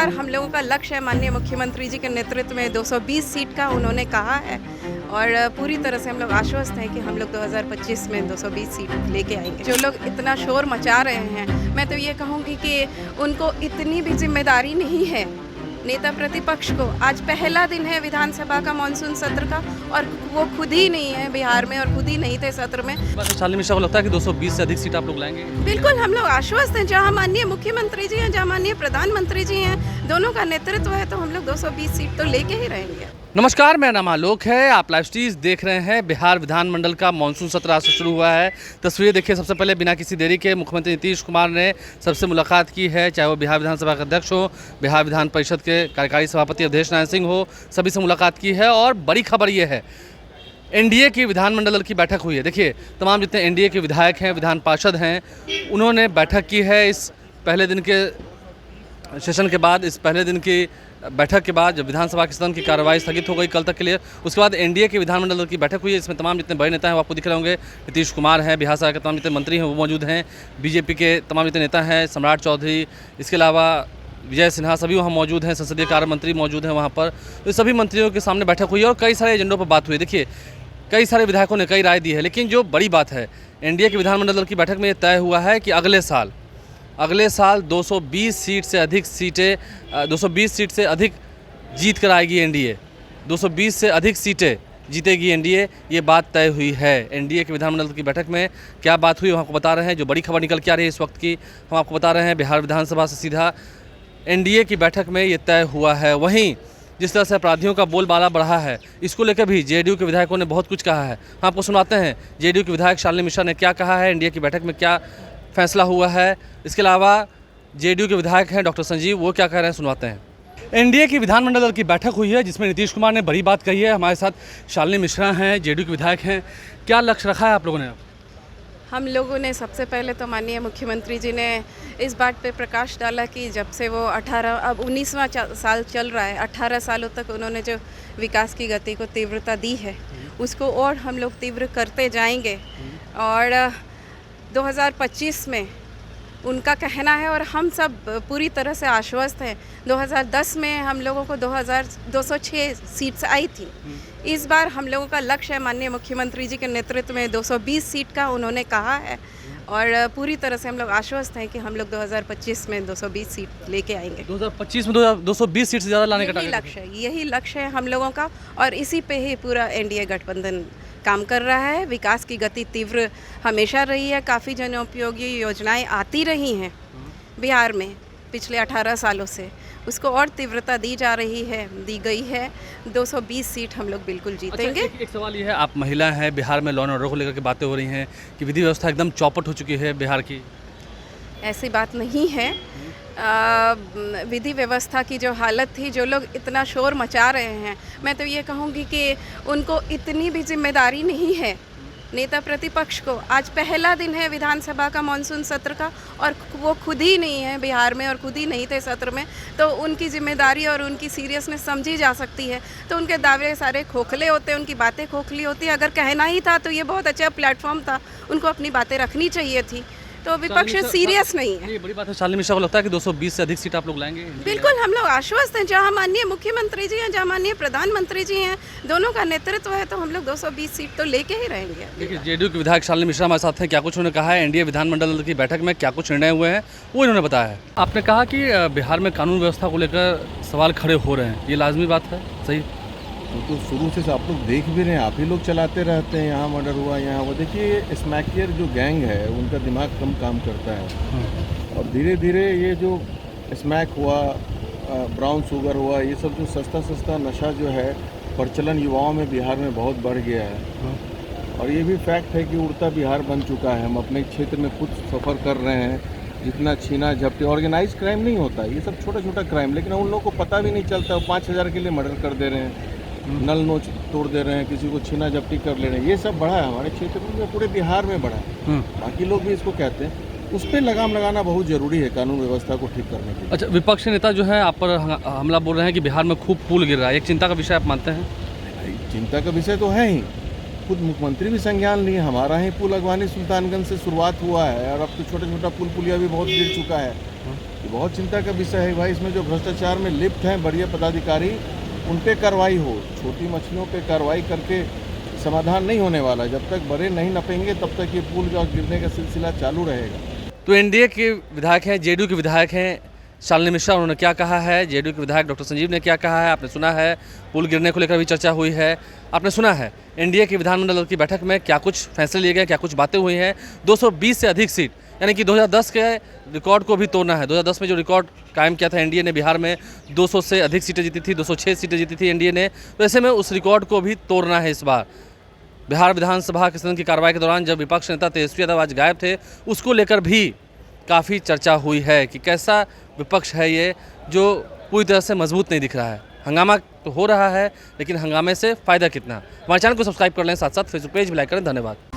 बार हम लोगों का लक्ष्य है, माननीय मुख्यमंत्री जी के नेतृत्व में 220 सीट का उन्होंने कहा है और पूरी तरह से हम लोग आश्वस्त हैं कि हम लोग 2025 में 220 सीट लेके आएंगे। जो लोग इतना शोर मचा रहे हैं, मैं तो ये कहूँगी कि उनको इतनी भी जिम्मेदारी नहीं है नेता प्रतिपक्ष को। आज पहला दिन है विधानसभा का मानसून सत्र का और वो खुद ही नहीं है बिहार में और खुद ही नहीं थे सत्र में। शालिनी मिश्रा को लगता है कि 220 से अधिक सीट आप लोग लाएंगे? बिल्कुल, हम लोग आश्वस्त हैं। जहाँ माननीय मुख्यमंत्री जी हैं, जहाँ माननीय प्रधानमंत्री जी हैं, दोनों का नेतृत्व है, तो हम लोग 220 सीट तो लेके ही रहेंगे। नमस्कार, मेरा नाम आलोक है। आप लाइव स्ट्रीज देख रहे हैं। बिहार विधानमंडल का मानसून सत्र आज से शुरू हुआ है। तस्वीरें देखिए। सबसे पहले बिना किसी देरी के मुख्यमंत्री नीतीश कुमार ने सबसे मुलाकात की है, चाहे वो बिहार विधानसभा के अध्यक्ष हो, बिहार विधान परिषद के कार्यकारी सभापति अवधेश नारायण सिंह हो, सभी से मुलाकात की है। और बड़ी खबर ये है, एनडीए की विधानमंडल की बैठक हुई है। देखिए, तमाम जितने एनडीए के विधायक हैं, विधान पार्षद हैं, उन्होंने बैठक की है। इस पहले दिन के सेशन के बाद, इस पहले दिन की बैठक के बाद जब विधानसभा के सदन की कार्रवाई स्थगित हो गई कल तक के लिए, उसके बाद एनडीए के विधानमंडल की बैठक हुई है। इसमें तमाम जितने बड़े नेता हैं वो आपको दिख रहे होंगे। नीतीश कुमार हैं, बिहार सरकार के तमाम जितने मंत्री हैं वो मौजूद हैं, बीजेपी के तमाम जितने नेता हैं, सम्राट चौधरी, इसके अलावा विजय सिन्हा, सभी वहाँ मौजूद हैं। संसदीय कार्य मंत्री मौजूद हैं वहाँ पर। तो सभी मंत्रियों के सामने बैठक हुई है और कई सारे एजेंडों पर बात हुई। देखिए, कई सारे विधायकों ने कई राय दी है, लेकिन जो बड़ी बात है, एनडीए के विधानमंडल की बैठक में ये तय हुआ है कि अगले साल 220 सीट से अधिक सीटें 220 सीट से अधिक जीत कर आएगी एनडीए। 220 से अधिक सीटें जीतेगी एनडीए, ये बात तय हुई है। एनडीए के विधानमंडल की बैठक में क्या बात हुई हम आपको बता रहे हैं। जो बड़ी खबर निकल के आ रही है इस वक्त की, हम आपको बता रहे हैं। बिहार विधानसभा से सीधा एनडीए की बैठक में ये तय हुआ है। वहीं जिस तरह से अपराधियों का बोलबाला बढ़ा है, इसको लेकर भी जेडीयू के विधायकों ने बहुत कुछ कहा है। हम आपको सुनाते हैं जेडीयू के विधायक शालिनी मिश्रा ने क्या कहा है, एनडीए की बैठक में क्या फैसला हुआ है। इसके अलावा जेडीयू के विधायक हैं डॉक्टर संजीव, वो क्या कह रहे हैं सुनवाते हैं। एनडीए की विधानमंडल की बैठक हुई है जिसमें नीतीश कुमार ने बड़ी बात कही है। हमारे साथ शालिनी मिश्रा हैं, जेडीयू के विधायक हैं। क्या लक्ष्य रखा है आप लोगों ने? हम लोगों ने सबसे पहले तो माननीय मुख्यमंत्री जी ने इस बात पे प्रकाश डाला कि जब से वो 19वां साल चल रहा है, 18 सालों तक उन्होंने जो विकास की गति को तीव्रता दी है, उसको और हम लोग तीव्र करते जाएंगे। और 2025 में उनका कहना है और हम सब पूरी तरह से आश्वस्त हैं। 2010 में हम लोगों को 206 सीट्स आई थी। इस बार हम लोगों का लक्ष्य है, माननीय मुख्यमंत्री जी के नेतृत्व में 220 सीट का उन्होंने कहा है और पूरी तरह से हम लोग आश्वस्त हैं कि हम लोग 2025 में 220 सीट लेके आएंगे। 2025 में 220 सीट से ज़्यादा लाने का यही लक्ष्य है हम लोगों का और इसी पे ही पूरा एनडीए गठबंधन काम कर रहा है। विकास की गति तीव्र हमेशा रही है, काफ़ी जनोपयोगी योजनाएं आती रही हैं बिहार में पिछले 18 सालों से, उसको और तीव्रता दी गई है। 220 सीट हम लोग बिल्कुल जीतेंगे। अच्छा, एक सवाल ये है, आप महिला हैं, बिहार में लॉ एंड ऑर्डर को लेकर के बातें हो रही हैं कि विधि व्यवस्था एकदम चौपट हो चुकी है बिहार की। ऐसी बात नहीं है। विधि व्यवस्था की जो हालत थी, जो लोग इतना शोर मचा रहे हैं, मैं तो ये कहूँगी कि उनको इतनी भी जिम्मेदारी नहीं है नेता प्रतिपक्ष को। आज पहला दिन है विधानसभा का मानसून सत्र का और वो खुद ही नहीं है बिहार में और खुद ही नहीं थे सत्र में, तो उनकी जिम्मेदारी और उनकी सीरियसनेस समझी जा सकती है। तो उनके दावे सारे खोखले होते हैं, उनकी बातें खोखली होती है। अगर कहना ही था तो ये बहुत अच्छा प्लेटफॉर्म था, उनको अपनी बातें रखनी चाहिए थी। तो विपक्ष सीरियस नहीं है। ये बड़ी बात है। शालिनी मिश्रा को लगता है कि 220 से अधिक सीट आप लोग लाएंगे? बिल्कुल, हम लोग आश्वस्त हैं। जहाँ माननीय मुख्यमंत्री जी हैं, जहाँ माननीय प्रधानमंत्री जी हैं, दोनों का नेतृत्व है, तो हम लोग 220 सीट तो लेके ही रहेंगे। देखिए, जेडीयू के विधायक शालिनी मिश्रा हमारे साथ हैं। क्या कुछ उन्होंने कहा है, एनडीए विधानमंडल की बैठक में क्या कुछ निर्णय हुए हैं, वो इन्होंने बताया है। आपने कहा कि बिहार में कानून व्यवस्था को लेकर सवाल खड़े हो रहे हैं, ये लाजमी बात है, सही? तो शुरू से आप लोग देख भी रहे हैं, आप ही लोग चलाते रहते हैं, यहाँ मर्डर हुआ, यहाँ वो। देखिए, स्मैकियर जो गैंग है उनका दिमाग कम काम करता है और धीरे धीरे ये जो स्मैक हुआ, ब्राउन शुगर हुआ, ये सब जो सस्ता नशा जो है प्रचलन युवाओं में बिहार में बहुत बढ़ गया है। और ये भी फैक्ट है कि उड़ता बिहार बन चुका है। हम अपने क्षेत्र में खुद सफ़र कर रहे हैं। जितना छीना झपटी, ऑर्गेनाइज क्राइम नहीं होता, ये सब छोटा छोटा क्राइम, लेकिन उन लोगों को पता भी नहीं चलता। 5000 के लिए मर्डर कर दे रहे हैं, नल नोच तोड़ दे रहे हैं, किसी को छीना झपटी कर ले रहे हैं। ये सब बढ़ा है हमारे क्षेत्र में, पूरे बिहार में बढ़ा है। बाकी लोग भी इसको कहते हैं। उस पर लगाम लगाना बहुत ज़रूरी है कानून व्यवस्था को ठीक करने के लिए। अच्छा, विपक्षी नेता जो है आप पर हमला बोल रहे हैं कि बिहार में खूब फूल गिर रहा है, एक चिंता का विषय आप मानते हैं? चिंता का विषय तो है ही, खुद मुख्यमंत्री भी संज्ञान लिए। हमारा ही पुल अगवानी सुल्तानगंज से शुरुआत हुआ है और अब तो छोटा छोटा पुल पुलिया भी बहुत गिर चुका है। ये बहुत चिंता का विषय है भाई। इसमें जो भ्रष्टाचार में लिप्त हैं बड़े पदाधिकारी, उन पे कार्रवाई हो। छोटी मछलियों पे कार्रवाई करके समाधान नहीं होने वाला। जब तक बड़े नहीं नपेंगे तब तक ये पुल जो गिरने का सिलसिला चालू रहेगा। तो एनडीए के विधायक हैं, जेडीयू के विधायक हैं शालिनी मिश्रा, उन्होंने क्या कहा है, जेडीयू के विधायक डॉक्टर संजीव ने क्या कहा है, आपने सुना है। पुल गिरने को लेकर भी चर्चा हुई है, आपने सुना है। एनडीए की विधानमंडल की बैठक में क्या कुछ फैसले लिए गए, क्या कुछ बातें हुई हैं। 220 से अधिक सीट, यानी कि 2010 के रिकॉर्ड को भी तोड़ना है। 2010 में जो रिकॉर्ड कायम किया था एनडीए ने, बिहार में 200 से अधिक सीटें जीती थी, 206 सीटें जीती थी एनडीए ने। तो ऐसे में उस रिकॉर्ड को भी तोड़ना है इस बार। बिहार विधानसभा के सदन की कार्रवाई के दौरान जब विपक्ष नेता तेजस्वी यादव आज गायब थे, उसको लेकर भी काफ़ी चर्चा हुई है कि कैसा विपक्ष है ये, जो पूरी तरह से मजबूत नहीं दिख रहा है। हंगामा तो हो रहा है, लेकिन हंगामे से फ़ायदा कितना। हमारे चैनल को सब्सक्राइब कर लें, साथ साथ फेसबुक पेज भी लाइक करें। धन्यवाद।